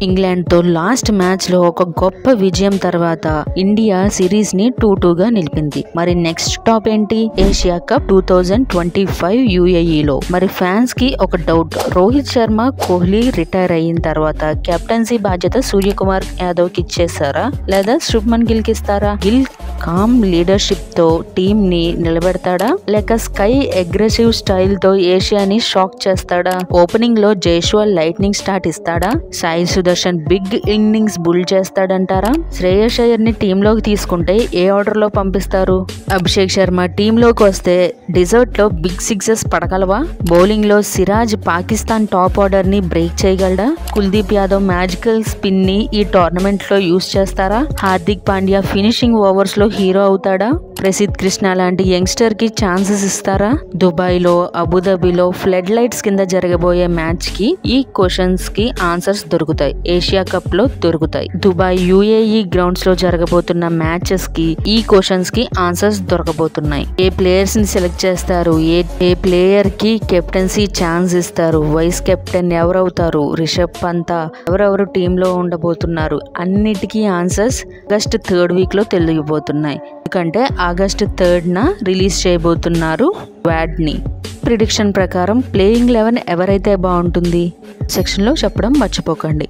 ఇంగ్లాండ్తో last మ్యాచ్లో ఒక గొప్ప విజయం తర్వాత ఇండియా సిరీస్ని 2-2గా నిలిపింది. మరి నెక్స్ట్ టాప్ ఏంటి? Asia cup 2025 UAEలో. మరి ఫ్యాన్స్కి ఒక డౌట్, రోహిత్ శర్మ, కోహ్లీ రిటైర్ అయిన తర్వాత కెప్టెన్సీ బాధ్యత సూర్యకుమార్ యాదవ్కి ఇచ్చేస్తారా లేదా శుభ్మన్ గిల్కి ఇస్తారా? గిల్ కామ్ లీడర్షిప్ తో టీమ్ ని నిలబెడతాడా లేక స్కై అగ్రెసివ్ స్టైల్ తో ఏషియాని షాక్ చేస్తాడా? ఓపెనింగ్ లో జైస్వాల్ లైట్నింగ్ స్టార్ట్ ఇస్తాడా? సాయి సుదర్శన్ బిగ్ ఇన్నింగ్స్ బుల్ చేస్తాడంటారా? శ్రేయస్ అయ్యర్ ని టీమ్ లోకి తీసుకుంటే ఏ ఆర్డర్ లో పంపిస్తారు? అభిషేక్ శర్మ టీమ్ లోకి వస్తే డిజర్ట్ లో బిగ్ సిక్సెస్ పడగలవా? బౌలింగ్ లో సిరాజ్ పాకిస్తాన్ టాప్ ఆర్డర్ ని బ్రేక్ చేయగలడా? కుల్దీప్ యాదవ్ మ్యాజికల్ స్పిన్ ని ఈ టోర్నమెంట్ లో యూస్ చేస్తారా? హార్దిక్ పాండ్యా ఫినిషింగ్ ఓవర్స్ లో హీరో అవుతాడా? ప్రసిద్ధ్ కృష్ణ లాంటి యంగ్స్టర్ కి ఛాన్సెస్ ఇస్తారా? దుబాయ్ లో, అబుదాబిలో ఫ్లడ్ లైట్స్ కింద జరగబోయే మ్యాచ్ కి ఈ క్వశ్చన్స్ కి ఆన్సర్స్ దొరుకుతాయి. ఏషియా కప్ లో దొరుకుతాయి. దుబాయ్ UAE గ్రౌండ్స్ లో జరగబోతున్న మ్యాచెస్ కి ఈ క్వశ్చన్స్ కి ఆన్సర్స్ దొరకబోతున్నాయి. ఏ ప్లేయర్స్ ని సెలెక్ట్ చేస్తారు? ఏ ప్లేయర్ కి కెప్టెన్సీ ఛాన్స్ ఇస్తారు? వైస్ కెప్టెన్ ఎవరవుతారు? రిషబ్ పంత్ ఎవరెవరు టీమ్ లో ఉండబోతున్నారు? అన్నిటికీ ఆన్సర్స్ ఆగస్ట్ 3rd వీక్ లో తెలియబోతున్నాయి. ఎందుకంటే ఆగస్ట్ 3rd రిలీజ్ చేయబోతున్నారు స్క్వాడ్ ని. ప్రిడిక్షన్ ప్రకారం ప్లేయింగ్ 11 ఎవరైతే బాగుంటుంది సెక్షన్ లో చెప్పడం మర్చిపోకండి.